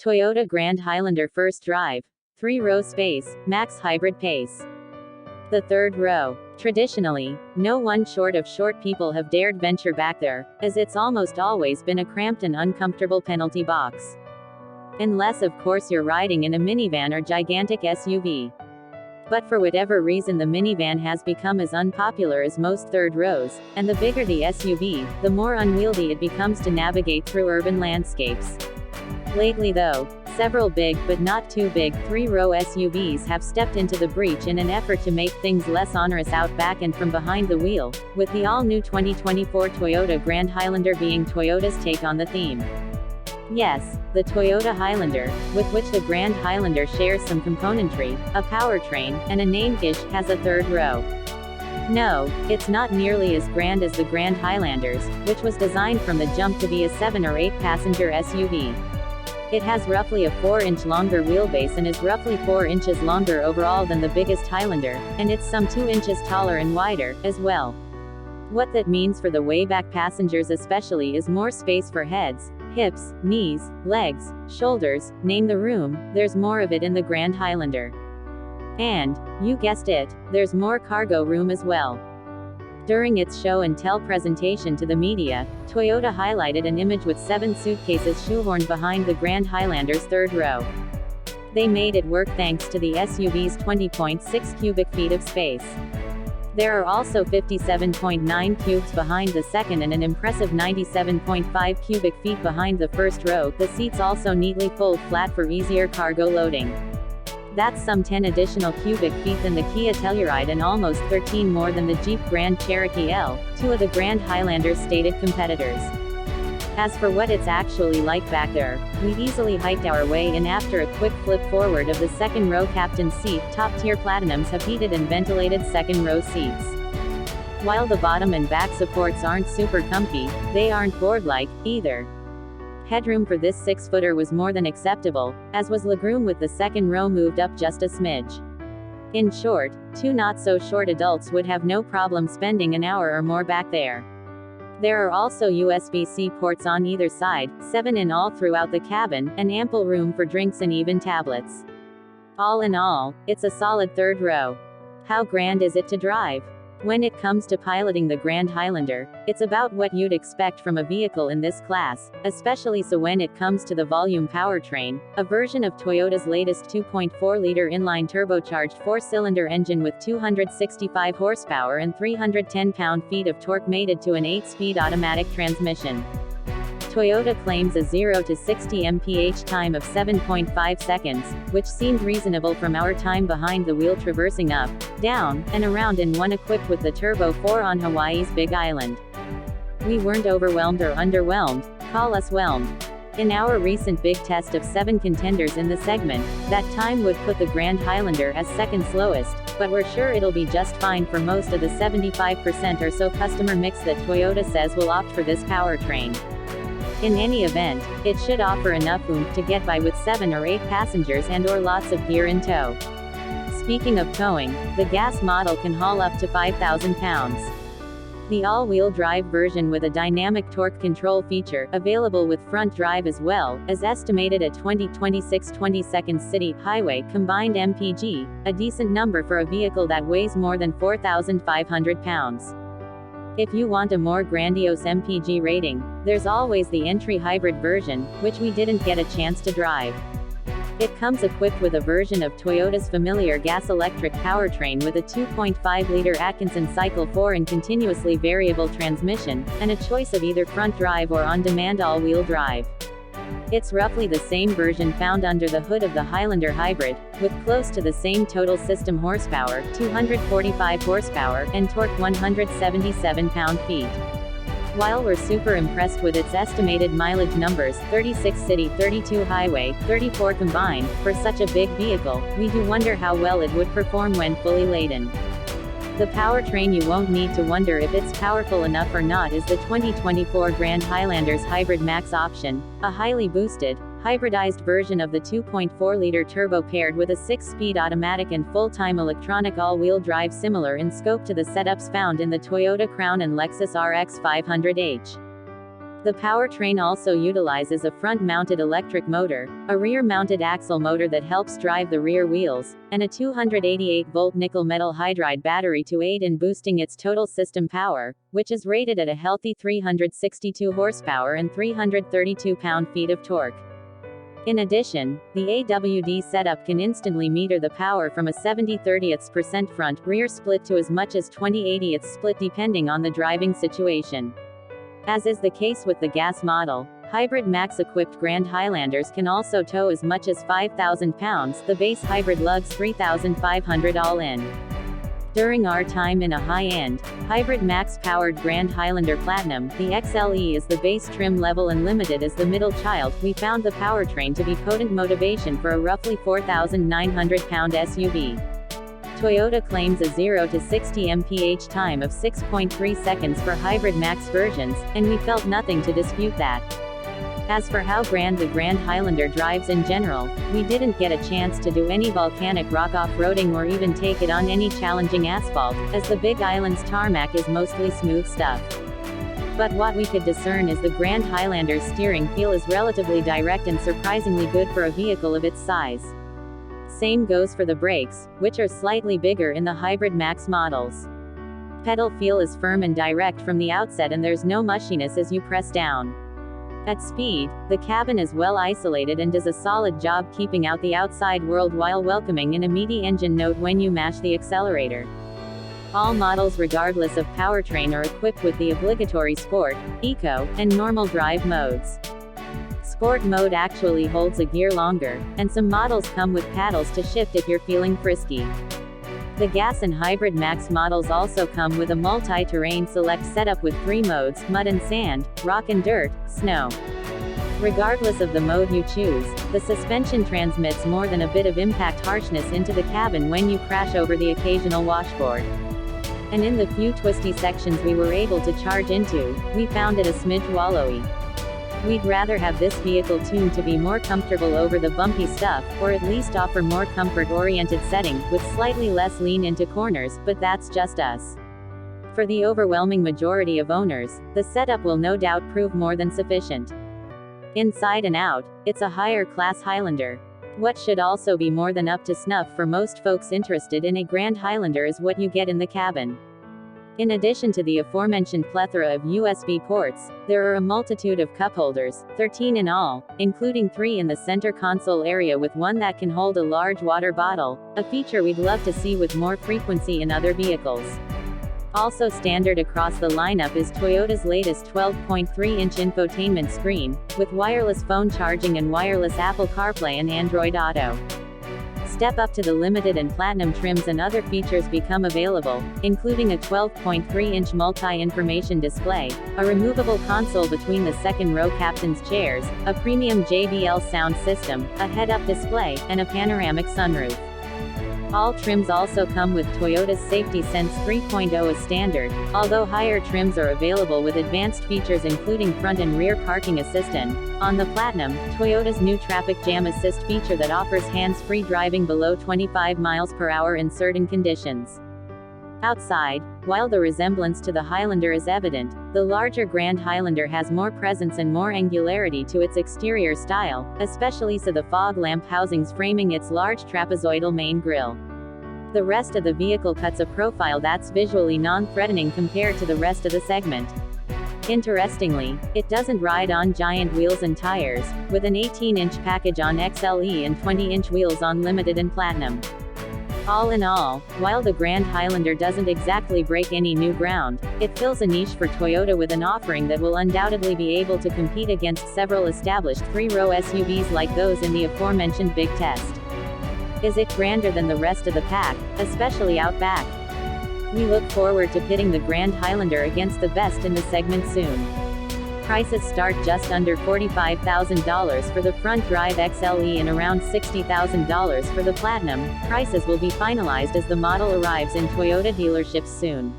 Toyota Grand Highlander first drive. 3-row space, max hybrid pace. The third row. Traditionally, no one short of short people have dared venture back there, as it's almost always been a cramped and uncomfortable penalty box. Unless of course you're riding in a minivan or gigantic SUV. But for whatever reason the minivan has become as unpopular as most third rows, and the bigger the SUV, the more unwieldy it becomes to navigate through urban landscapes. Lately though, several big but not too big 3-row SUVs have stepped into the breach in an effort to make things less onerous out back and from behind the wheel, with the all-new 2024 Toyota Grand Highlander being Toyota's take on the theme. Yes, the Toyota Highlander, with which the Grand Highlander shares some componentry, a powertrain, and a name-ish, has a third row. No, it's not nearly as grand as the Grand Highlanders, which was designed from the jump to be a 7 or 8 passenger SUV. It has roughly a 4-inch longer wheelbase and is roughly 4 inches longer overall than the biggest Highlander, and it's some 2 inches taller and wider, as well. What that means for the way-back passengers especially is more space for heads, hips, knees, legs, shoulders, name the room, there's more of it in the Grand Highlander. And, you guessed it, there's more cargo room as well. During its show and tell presentation to the media, Toyota highlighted an image with 7 suitcases shoehorned behind the Grand Highlander's third row. They made it work thanks to the SUV's 20.6 cubic feet of space. There are also 57.9 cubes behind the second and an impressive 97.5 cubic feet behind the first row. The seats also neatly fold flat for easier cargo loading. That's some 10 additional cubic feet than the Kia Telluride and almost 13 more than the Jeep Grand Cherokee L, two of the Grand Highlander's stated competitors. As for what it's actually like back there, we easily hiked our way in after a quick flip forward of the second row captain's seat. Top-tier Platinums have heated and ventilated second row seats. While the bottom and back supports aren't super comfy, they aren't board-like, either. Headroom for this 6-footer was more than acceptable, as was legroom with the second row moved up just a smidge. In short, 2 not-so-short adults would have no problem spending an hour or more back there. There are also USB-C ports on either side, 7 in all throughout the cabin, and ample room for drinks and even tablets. All in all, it's a solid third row. How grand is it to drive? When it comes to piloting the Grand Highlander, it's about what you'd expect from a vehicle in this class, especially so when it comes to the volume powertrain, a version of Toyota's latest 2.4-liter inline turbocharged 4-cylinder engine with 265 horsepower and 310 pound-feet of torque mated to an 8-speed automatic transmission. Toyota claims a 0 to 60 mph time of 7.5 seconds, which seemed reasonable from our time behind the wheel traversing up, down, and around in one equipped with the Turbo 4 on Hawaii's Big Island. We weren't overwhelmed or underwhelmed, call us whelmed. In our recent big test of 7 contenders in the segment, that time would put the Grand Highlander as second slowest, but we're sure it'll be just fine for most of the 75% or so customer mix that Toyota says will opt for this powertrain. In any event, it should offer enough oomph to get by with 7 or 8 passengers and/or lots of gear in tow. Speaking of towing, the gas model can haul up to 5,000 pounds. The all-wheel drive version with a dynamic torque control feature, available with front drive as well, is estimated at 20-26 22nd city, highway, combined mpg, a decent number for a vehicle that weighs more than 4,500 pounds. If you want a more grandiose MPG rating, there's always the entry hybrid version, which we didn't get a chance to drive. It comes equipped with a version of Toyota's familiar gas-electric powertrain with a 2.5-liter Atkinson Cycle 4 and continuously variable transmission, and a choice of either front drive or on-demand all-wheel drive. It's roughly the same version found under the hood of the Highlander Hybrid, with close to the same total system horsepower, 245 horsepower, and torque 177 pound-feet. While we're super impressed with its estimated mileage numbers, 36 city, 32 highway, 34 combined, for such a big vehicle, we do wonder how well it would perform when fully laden. The powertrain you won't need to wonder if it's powerful enough or not is the 2024 Grand Highlander's Hybrid Max option, a highly boosted, hybridized version of the 2.4-liter turbo paired with a 6-speed automatic and full-time electronic all-wheel drive similar in scope to the setups found in the Toyota Crown and Lexus RX 500h. The powertrain also utilizes a front-mounted electric motor, a rear-mounted axle motor that helps drive the rear wheels, and a 288-volt nickel metal hydride battery to aid in boosting its total system power, which is rated at a healthy 362 horsepower and 332 pound-feet of torque. In addition, the AWD setup can instantly meter the power from a 70/30% front-rear split to as much as 20/80 split depending on the driving situation. As is the case with the gas model, hybrid max-equipped Grand Highlanders can also tow as much as 5,000 pounds, the base hybrid lugs 3,500 all-in. During our time in a high-end, hybrid max-powered Grand Highlander Platinum, the XLE is the base trim level and Limited is the middle child, we found the powertrain to be potent motivation for a roughly 4,900-pound SUV. Toyota claims a 0 to 60 mph time of 6.3 seconds for hybrid max versions, and we felt nothing to dispute that. As for how the Grand Highlander drives in general, we didn't get a chance to do any volcanic rock off-roading or even take it on any challenging asphalt, as the Big Island's tarmac is mostly smooth stuff. But what we could discern is the Grand Highlander's steering feel is relatively direct and surprisingly good for a vehicle of its size. Same goes for the brakes, which are slightly bigger in the hybrid max models. Pedal feel is firm and direct from the outset and there's no mushiness as you press down. At speed, the cabin is well isolated and does a solid job keeping out the outside world while welcoming in a meaty engine note when you mash the accelerator. All models regardless of powertrain are equipped with the obligatory Sport, Eco, and Normal drive modes. Sport mode actually holds a gear longer, and some models come with paddles to shift if you're feeling frisky. The gas and hybrid max models also come with a multi-terrain select setup with 3 modes: mud and sand, rock and dirt, snow. Regardless of the mode you choose, the suspension transmits more than a bit of impact harshness into the cabin when you crash over the occasional washboard. And in the few twisty sections we were able to charge into, we found it a smidge wallowy. We'd rather have this vehicle tuned to be more comfortable over the bumpy stuff, or at least offer more comfort-oriented setting, with slightly less lean into corners, but that's just us. For the overwhelming majority of owners, the setup will no doubt prove more than sufficient. Inside and out, it's a higher-class Highlander. What should also be more than up to snuff for most folks interested in a Grand Highlander is what you get in the cabin. In addition to the aforementioned plethora of USB ports, there are a multitude of cup holders, 13 in all, including 3 in the center console area with one that can hold a large water bottle, a feature we'd love to see with more frequency in other vehicles. Also standard across the lineup is Toyota's latest 12.3-inch infotainment screen, with wireless phone charging and wireless Apple CarPlay and Android Auto. Step up to the Limited and Platinum trims and other features become available, including a 12.3-inch multi-information display, a removable console between the second-row captain's chairs, a premium JBL sound system, a head-up display, and a panoramic sunroof. All trims also come with Toyota's Safety Sense 3.0 as standard, although higher trims are available with advanced features including front and rear parking assistant. On the Platinum, Toyota's new Traffic Jam Assist feature that offers hands-free driving below 25 miles per hour in certain conditions. Outside, while the resemblance to the Highlander is evident, the larger Grand Highlander has more presence and more angularity to its exterior style, especially so the fog lamp housings framing its large trapezoidal main grille. The rest of the vehicle cuts a profile that's visually non-threatening compared to the rest of the segment. Interestingly, it doesn't ride on giant wheels and tires, with an 18-inch package on XLE and 20-inch wheels on Limited and Platinum. All in all, while the Grand Highlander doesn't exactly break any new ground, it fills a niche for Toyota with an offering that will undoubtedly be able to compete against several established 3-row SUVs like those in the aforementioned big test. Is it grander than the rest of the pack, especially out back? We look forward to pitting the Grand Highlander against the best in the segment soon. Prices start just under $45,000 for the front-drive XLE and around $60,000 for the Platinum. Prices will be finalized as the model arrives in Toyota dealerships soon.